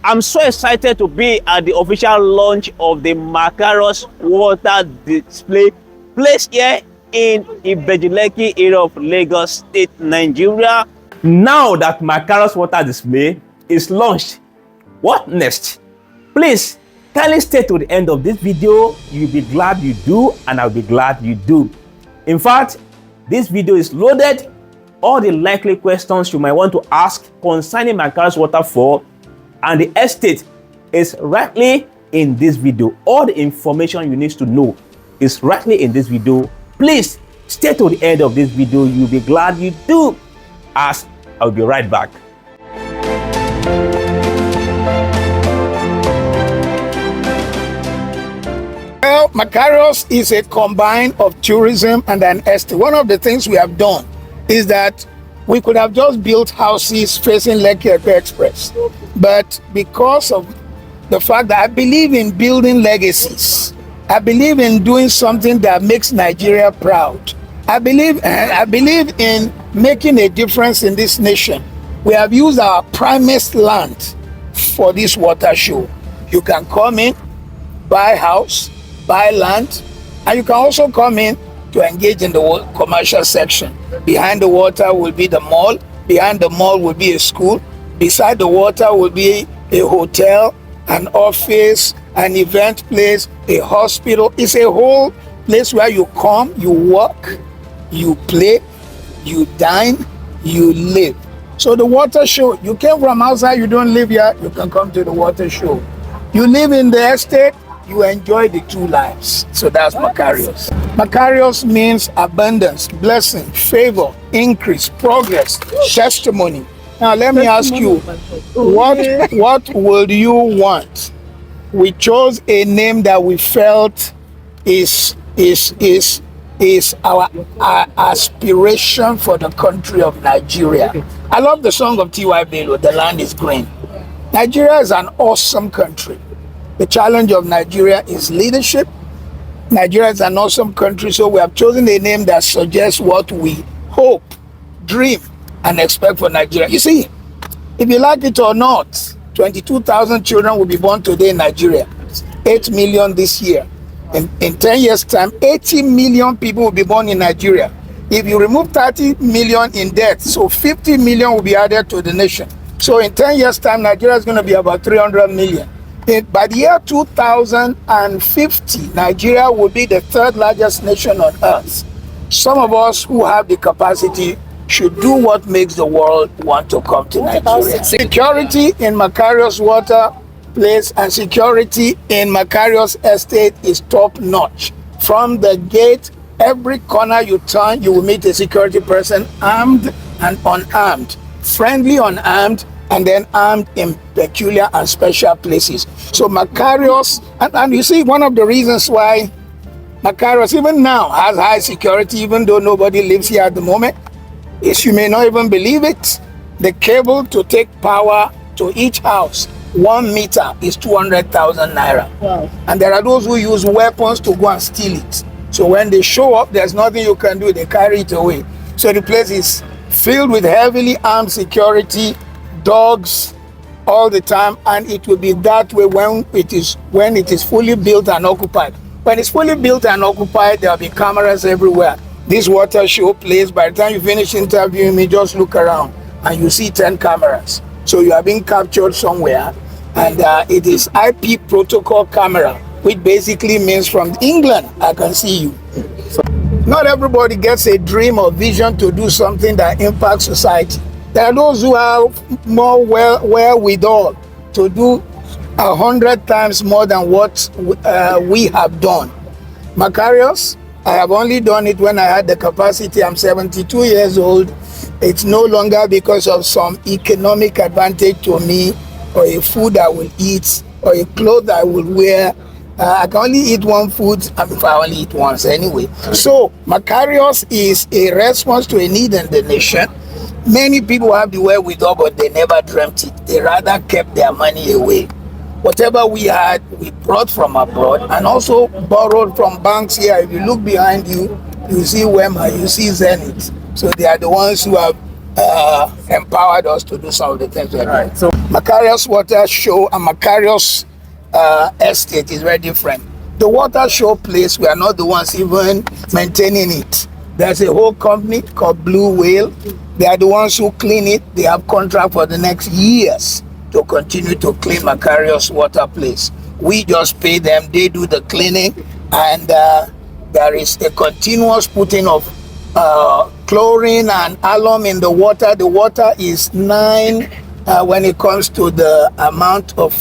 I'm so excited to be at the official launch of the Makarios water display placed here in Ibeju-Lekki area of Lagos State, Nigeria. Now that Makarios water display is launched, what next? Please kindly stay to the end of this video. You'll be glad you do, and I'll be glad you do. In fact, this video is loaded. All the likely questions you might want to ask concerning Makarios waterfall and the estate is rightly in this video. All the information you need to know is rightly in this video. Please stay to the end of this video. You'll be glad you do, as I'll be right back. Well, Makarios is a combine of tourism and an estate. One of the things we have done is that we could have just built houses facing Lekki-Lagos Express. But because of the fact that I believe in building legacies, I believe in doing something that makes Nigeria proud. I believe in making a difference in this nation. We have used our primest land for this water show. You can come in, buy house, buy land, and you can also come in to engage in the commercial section. Behind the water will be the mall. Behind the mall will be a school. Beside the water will be a hotel, an office, an event place, a hospital. It's a whole place where you come, you work, you play, you dine, you live. So the water show, you came from outside, you don't live here, you can come to the water show. You live in the estate, you enjoy the two lives. So that's Makarios. Makarios means abundance, blessing, favor, increase, progress, testimony. Now let me ask you, what would you want? We chose a name that we felt is our aspiration for the country of Nigeria. I love the song of T.Y. Bello, The Land is Green. Nigeria is an awesome country. The challenge of Nigeria is leadership. Nigeria is an awesome country, so we have chosen a name that suggests what we hope, dream, and expect for Nigeria. You see, if you like it or not, 22,000 children will be born today in Nigeria, 8 million this year. In 10 years' time, 80 million people will be born in Nigeria. If you remove 30 million in debt, so 50 million will be added to the nation. So in 10 years' time, Nigeria is going to be about 300 million. By the year 2050, Nigeria will be the third largest nation on earth. Some of us who have the capacity should do what makes the world want to come to Nigeria. Security in Makarios Water Place and security in Makarios Estate is top notch. From the gate, every corner you turn, you will meet a security person, armed and unarmed, friendly unarmed, and then armed in peculiar and special places. So Makarios, and you see, one of the reasons why Makarios even now has high security, even though nobody lives here at the moment, is, you may not even believe it, the cable to take power to each house, 1 meter, is 200,000 naira. Wow. And there are those who use weapons to go and steal it. So when they show up, there's nothing you can do, they carry it away. So the place is filled with heavily armed security, dogs all the time, and it will be that way when it is fully built and occupied. When it's fully built and occupied, there will be cameras everywhere. This water show place, by the time you finish interviewing me, just look around and you see 10 cameras. So you are being captured somewhere, and it is IP protocol camera, which basically means from England, I can see you. So not everybody gets a dream or vision to do something that impacts society. There are those who have more wherewithal to do 100 times more than what we have done. Makarios, I have only done it when I had the capacity. I'm 72 years old. It's no longer because of some economic advantage to me, or a food I will eat, or a clothes I will wear. I can only eat one food, if I only eat once anyway. So Makarios is a response to a need in the nation. Many people have the wherewithal, but they never dreamt it. They rather kept their money away. Whatever we had, we brought from abroad and also borrowed from banks here. If you look behind you, you see Wema, you see Zenith. So they are the ones who have empowered us to do some of the things we're doing. So Makarios Water Show and Makarios Estate is very different. The water show place, we are not the ones even maintaining it. There's a whole company called Blue Whale. They are the ones who clean it. They have contract for the next years to continue to clean Makarios Water Place. We just pay them, they do the cleaning, and there is a continuous putting of chlorine and alum in the water. The water is 9 when it comes to the amount of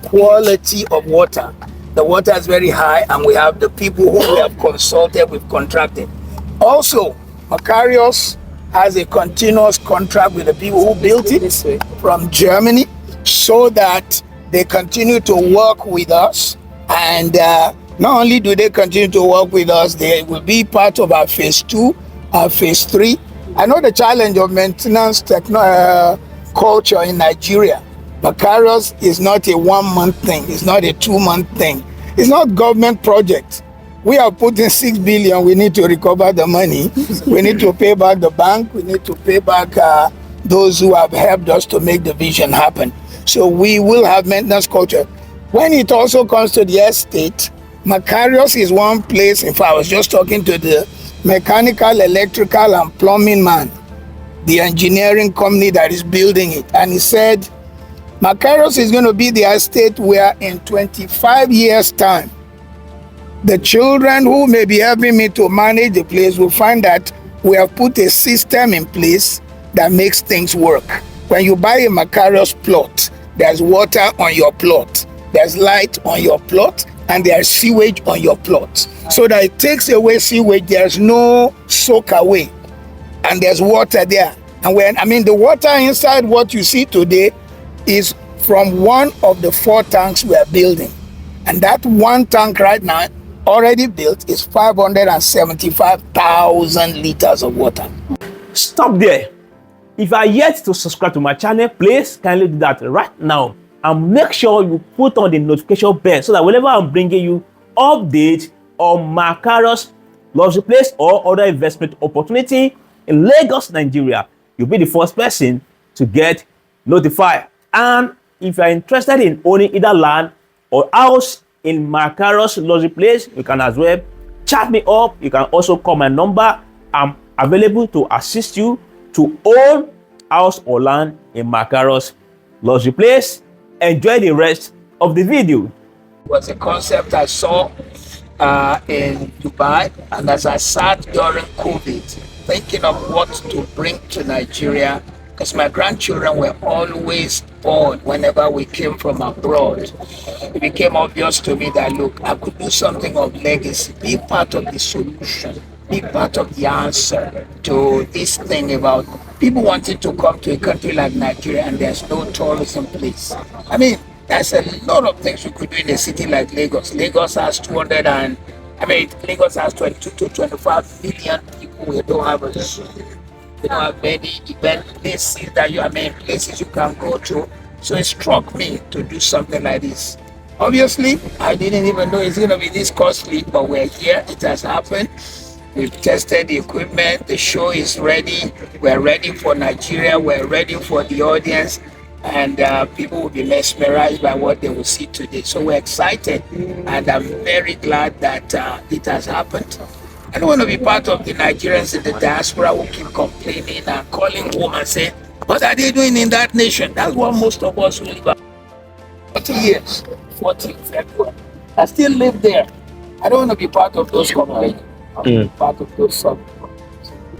quality of water. The water is very high, and we have the people who we have consulted, we've contracted. Also, Makarios has a continuous contract with the people who built it from Germany, so that they continue to work with us. And not only do they continue to work with us, they will be part of our phase 2, our phase 3. I know the challenge of maintenance culture in Nigeria. Makarios is not a 1-month thing. It's not a 2-month thing. It's not government project. We are putting 6 billion. We need to recover the money. We need to pay back the bank. We need to pay back those who have helped us to make the vision happen. So we will have maintenance culture. When it also comes to the estate, Makarios is one place. In fact, I was just talking to the mechanical, electrical, and plumbing man, the engineering company that is building it, and he said Makarios is going to be the estate where in 25 years time, the children who may be helping me to manage the place will find that we have put a system in place that makes things work. When you buy a Makarios plot, there's water on your plot, there's light on your plot, and there's sewage on your plot. So that it takes away sewage, there's no soak away, and there's water there. And the water inside what you see today is from one of the 4 tanks we are building. And that one tank right now, already built, is 575,000 liters of water. Stop there. If you are yet to subscribe to my channel, please kindly do that right now. And make sure you put on the notification bell so that whenever I'm bringing you updates on Makarios Luxury Place or other investment opportunity in Lagos, Nigeria, you'll be the first person to get notified. And if you're interested in owning either land or house in Makarios Luxury Place, you can as well chat me up. You can also call my number. I'm available to assist you to own house or land in Makarios Luxury Place. Enjoy the rest of the video. It was a concept I saw in Dubai, and as I sat during COVID thinking of what to bring to Nigeria, because my grandchildren were always born whenever we came from abroad, it became obvious to me that, look, I could do something of legacy, be part of the solution, be part of the answer to this thing about people wanting to come to a country like Nigeria and there's no tourism place. I mean, there's a lot of things we could do in a city like Lagos. Lagos has 22 to 25 million people. We don't have a zoo. We don't have many event places places you can go to. So it struck me to do something like this. Obviously, I didn't even know it's going to be this costly, but we're here. It has happened. We've tested the equipment. The show is ready. We're ready for Nigeria. We're ready for the audience. And people will be mesmerized by what they will see today. So we're excited. And I'm very glad that it has happened. I don't want to be part of the Nigerians in the diaspora who keep complaining and calling home and saying, what are they doing in that nation? That's what most of us who live 40 years, 40 February. I still live there. I don't want to be part of those complaining. I want to be part of those songs.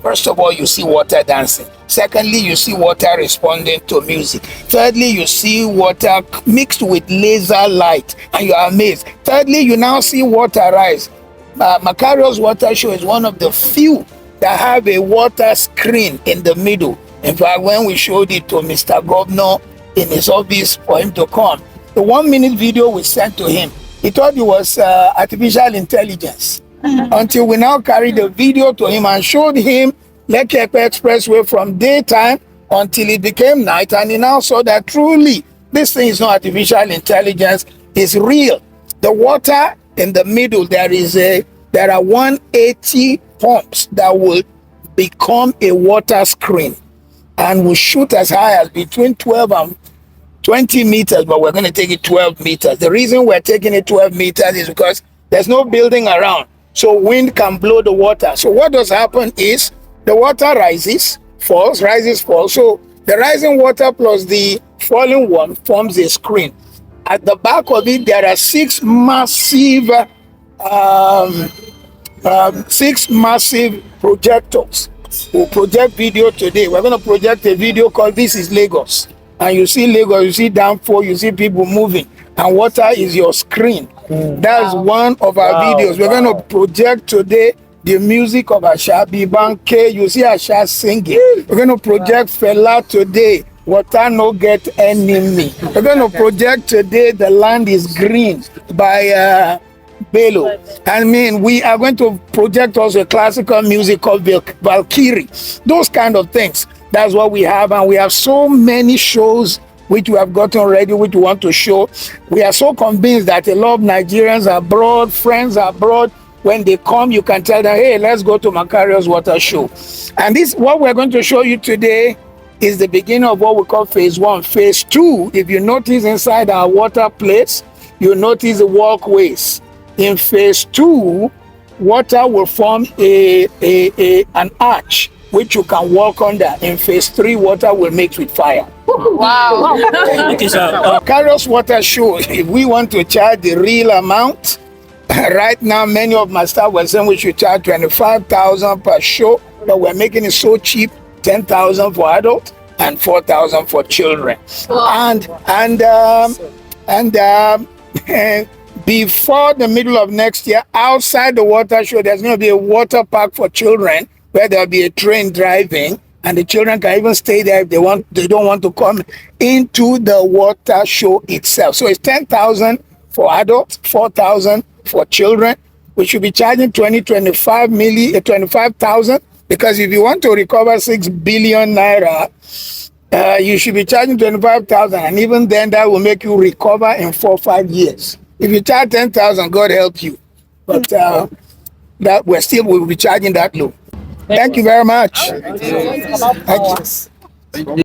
First of all, you see water dancing. Secondly, you see water responding to music. Thirdly, you see water mixed with laser light, and you are amazed. Thirdly, you now see water rise. Makarios Water Show is one of the few that have a water screen in the middle. In fact, when we showed it to Mr. Governor in his office for him to come, the 1-minute video we sent to him, he thought it was artificial intelligence. Until we now carried the video to him and showed him Lekki-Lagos Expressway from daytime until it became night, and he now saw that truly this thing is not artificial intelligence, it's real. The water in the middle, there are 180 pumps that will become a water screen and will shoot as high as between 12 and 20 meters, but we're going to take it 12 meters. The reason we're taking it 12 meters is because there's no building around, so wind can blow the water. So what does happen is the water rises, falls, rises, falls. So the rising water plus the falling one forms a screen. At the back of it, there are six massive projectors. We'll project video today. We're going to project a video called This is Lagos. And you see Lagos, you see downfall, you see people moving, and water is your screen. That's one of our videos. We're going to project today the music of Ashabi Banke. You see Asha singing. We're going to project Fela today. Water no get enemy. We're going to project today The Land is Green by Bello. I mean, we are going to project also classical music called Valkyrie. Those kind of things. That's what we have, and we have so many shows which we have gotten ready, which we want to show. We are so convinced that a lot of Nigerians abroad, friends abroad, when they come, you can tell them, hey, let's go to Makarios Water Show. And this, what we're going to show you today, is the beginning of what we call phase 1. Phase 2, if you notice inside our water place, you notice the walkways. In phase 2, water will form an arch which you can walk under. In phase 3, water will mix with fire. Wow. Makarios Water Show, if we want to charge the real amount, right now many of my staff were saying we should charge 25,000 per show, but we're making it so cheap, 10,000 for adults and 4,000 for children. And before the middle of next year, outside the water show, there's going to be a water park for children where there'll be a train driving, and the children can even stay there if they don't want to come into the water show itself. So it's 10,000 for adults, 4,000 for children. We should be charging 25,000, because if you want to recover 6 billion naira, you should be charging 25,000, and even then that will make you recover in 4 or 5 years. If you charge 10,000, God help you, but that we'll be charging that low. Thank you very much. Thank you.